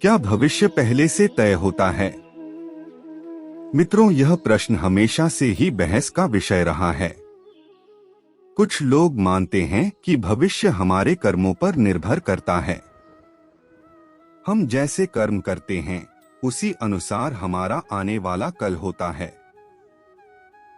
क्या भविष्य पहले से तय होता है? मित्रों, यह प्रश्न हमेशा से ही बहस का विषय रहा है। कुछ लोग मानते हैं कि भविष्य हमारे कर्मों पर निर्भर करता है। हम जैसे कर्म करते हैं, उसी अनुसार हमारा आने वाला कल होता है।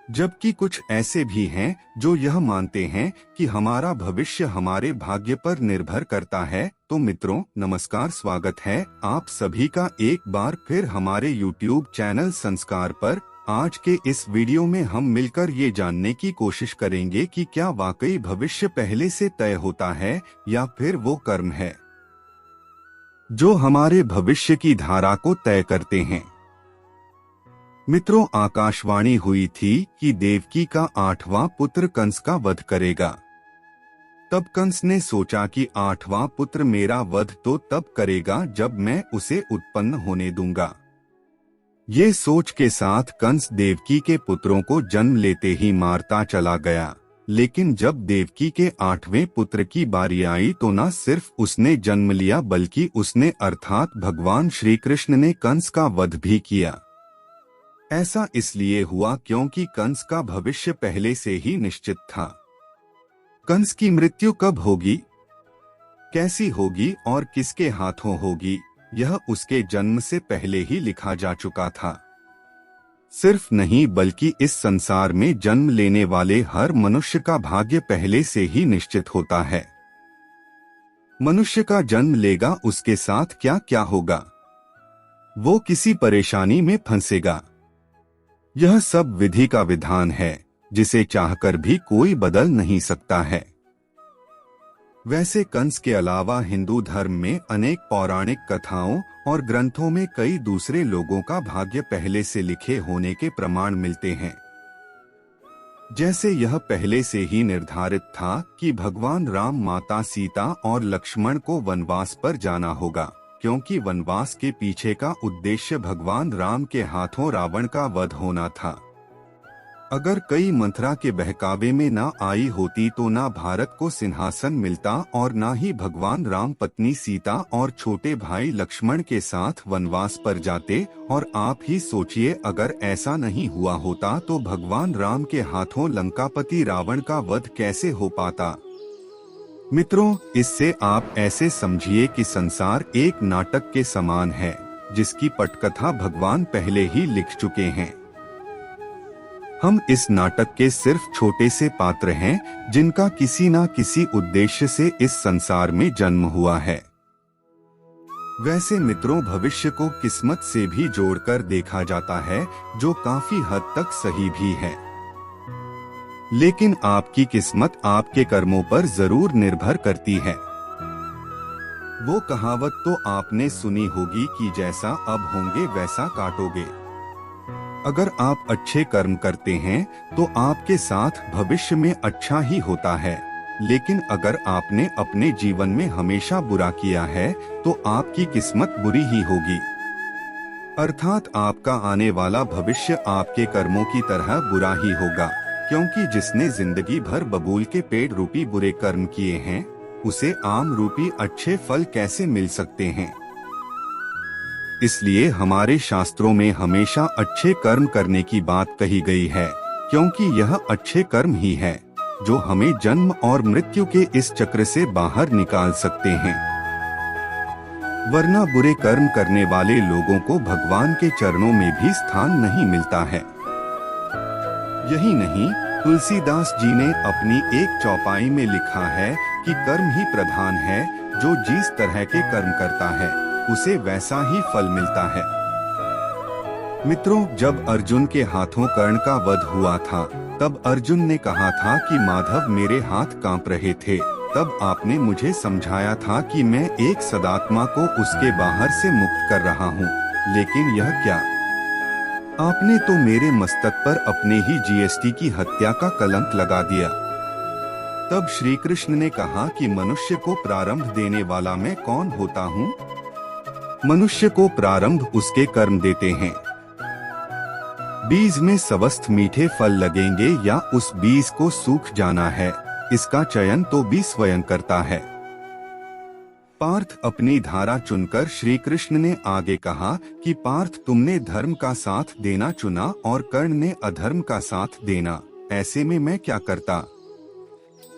जबकि कुछ ऐसे भी हैं जो यह मानते हैं कि हमारा भविष्य हमारे भाग्य पर निर्भर करता है। तो मित्रों, नमस्कार, स्वागत है आप सभी का एक बार फिर हमारे YouTube चैनल संस्कार पर। आज के इस वीडियो में हम मिलकर ये जानने की कोशिश करेंगे कि क्या वाकई भविष्य पहले से तय होता है या फिर वो कर्म है जो हमारे भविष्य की धारा को तय करते हैं। मित्रों, आकाशवाणी हुई थी कि देवकी का 8वां पुत्र कंस का वध करेगा। तब कंस ने सोचा कि 8वां पुत्र मेरा वध तो तब करेगा जब मैं उसे उत्पन्न होने दूंगा। ये सोच के साथ कंस देवकी के पुत्रों को जन्म लेते ही मारता चला गया। लेकिन जब देवकी के 8वें पुत्र की बारी आई तो न सिर्फ उसने जन्म लिया बल्कि उसने अर्थात भगवान श्री कृष्ण ने कंस का वध भी किया। ऐसा इसलिए हुआ क्योंकि कंस का भविष्य पहले से ही निश्चित था। कंस की मृत्यु कब होगी, कैसी होगी और किसके हाथों होगी, यह उसके जन्म से पहले ही लिखा जा चुका था। सिर्फ नहीं बल्कि इस संसार में जन्म लेने वाले हर मनुष्य का भाग्य पहले से ही निश्चित होता है। मनुष्य का जन्म लेगा, उसके साथ क्या क्या होगा, वो किसी परेशानी में फंसेगा, यह सब विधि का विधान है जिसे चाहकर भी कोई बदल नहीं सकता है। वैसे कंस के अलावा हिंदू धर्म में अनेक पौराणिक कथाओं और ग्रंथों में कई दूसरे लोगों का भाग्य पहले से लिखे होने के प्रमाण मिलते हैं। जैसे यह पहले से ही निर्धारित था कि भगवान राम, माता सीता और लक्ष्मण को वनवास पर जाना होगा, क्योंकि वनवास के पीछे का उद्देश्य भगवान राम के हाथों रावण का वध होना था। अगर कई मंथरा के बहकावे में न आई होती तो न भारत को सिंहासन मिलता और न ही भगवान राम पत्नी सीता और छोटे भाई लक्ष्मण के साथ वनवास पर जाते। और आप ही सोचिए, अगर ऐसा नहीं हुआ होता तो भगवान राम के हाथों लंकापति रावण का वध कैसे हो पाता। मित्रों, इससे आप ऐसे समझिए कि संसार एक नाटक के समान है जिसकी पटकथा भगवान पहले ही लिख चुके हैं। हम इस नाटक के सिर्फ छोटे से पात्र हैं जिनका किसी न किसी उद्देश्य से इस संसार में जन्म हुआ है। वैसे मित्रों, भविष्य को किस्मत से भी जोड़कर देखा जाता है, जो काफी हद तक सही भी है। लेकिन आपकी किस्मत आपके कर्मों पर जरूर निर्भर करती है। वो कहावत तो आपने सुनी होगी कि जैसा अब होंगे वैसा काटोगे। अगर आप अच्छे कर्म करते हैं तो आपके साथ भविष्य में अच्छा ही होता है, लेकिन अगर आपने अपने जीवन में हमेशा बुरा किया है तो आपकी किस्मत बुरी ही होगी। अर्थात आपका आने वाला भविष्य आपके कर्मों की तरह बुरा ही होगा, क्योंकि जिसने जिंदगी भर बबूल के पेड़ रूपी बुरे कर्म किए हैं, उसे आम रूपी अच्छे फल कैसे मिल सकते हैं। इसलिए हमारे शास्त्रों में हमेशा अच्छे कर्म करने की बात कही गई है, क्योंकि यह अच्छे कर्म ही है जो हमें जन्म और मृत्यु के इस चक्र से बाहर निकाल सकते हैं। वरना बुरे कर्म करने वाले लोगों को भगवान के चरणों में भी स्थान नहीं मिलता है। यही नहीं, तुलसीदास जी ने अपनी एक चौपाई में लिखा है कि कर्म ही प्रधान है, जो जिस तरह के कर्म करता है उसे वैसा ही फल मिलता है। मित्रों, जब अर्जुन के हाथों कर्ण का वध हुआ था तब अर्जुन ने कहा था कि माधव मेरे हाथ कांप रहे थे। तब आपने मुझे समझाया था कि मैं एक सदात्मा को उसके बाहर से मुक्त कर रहा हूँ, लेकिन यह क्या, आपने तो मेरे मस्तक पर अपने ही जीएसटी की हत्या का कलंक लगा दिया। तब श्री कृष्ण ने कहा कि मनुष्य को प्रारंभ देने वाला मैं कौन होता हूँ। मनुष्य को प्रारंभ उसके कर्म देते हैं। बीज में स्वस्थ मीठे फल लगेंगे या उस बीज को सूख जाना है, इसका चयन तो बीज स्वयं करता है। पार्थ अपनी धारा चुनकर श्री कृष्ण ने आगे कहा कि पार्थ, तुमने धर्म का साथ देना चुना और कर्ण ने अधर्म का साथ देना। ऐसे में मैं क्या करता?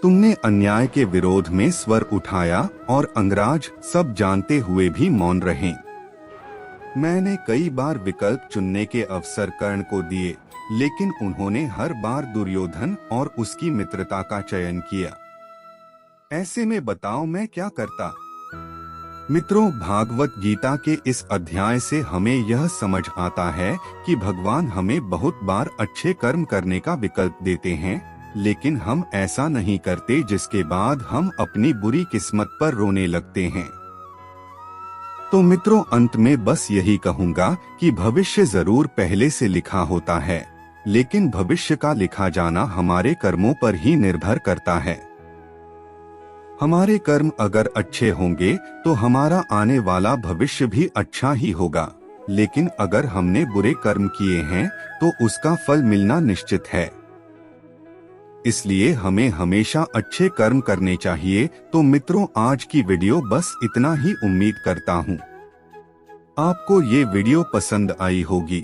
तुमने अन्याय के विरोध में स्वर उठाया और अंगराज सब जानते हुए भी मौन रहे। मैंने कई बार विकल्प चुनने के अवसर कर्ण को दिए, लेकिन उन्होंने हर बार दुर्योधन और उसकी मित्रता का चयन किया। ऐसे में बताओ मैं क्या करता? मित्रों, भागवत गीता के इस अध्याय से हमें यह समझ आता है कि भगवान हमें बहुत बार अच्छे कर्म करने का विकल्प देते हैं, लेकिन हम ऐसा नहीं करते, जिसके बाद हम अपनी बुरी किस्मत पर रोने लगते हैं। तो मित्रों, अंत में बस यही कहूँगा कि भविष्य जरूर पहले से लिखा होता है, लेकिन भविष्य का लिखा जाना हमारे कर्मों पर ही निर्भर करता है। हमारे कर्म अगर अच्छे होंगे तो हमारा आने वाला भविष्य भी अच्छा ही होगा, लेकिन अगर हमने बुरे कर्म किए हैं तो उसका फल मिलना निश्चित है। इसलिए हमें हमेशा अच्छे कर्म करने चाहिए। तो मित्रों, आज की वीडियो बस इतना ही। उम्मीद करता हूँ आपको ये वीडियो पसंद आई होगी।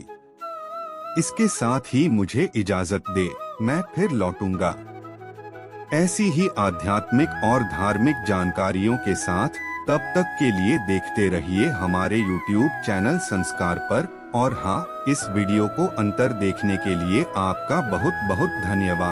इसके साथ ही मुझे इजाजत दे, मैं फिर लौटूंगा ऐसी ही आध्यात्मिक और धार्मिक जानकारियों के साथ। तब तक के लिए देखते रहिए हमारे YouTube चैनल संस्कार पर। और हाँ, इस वीडियो को अंतर देखने के लिए आपका बहुत बहुत धन्यवाद।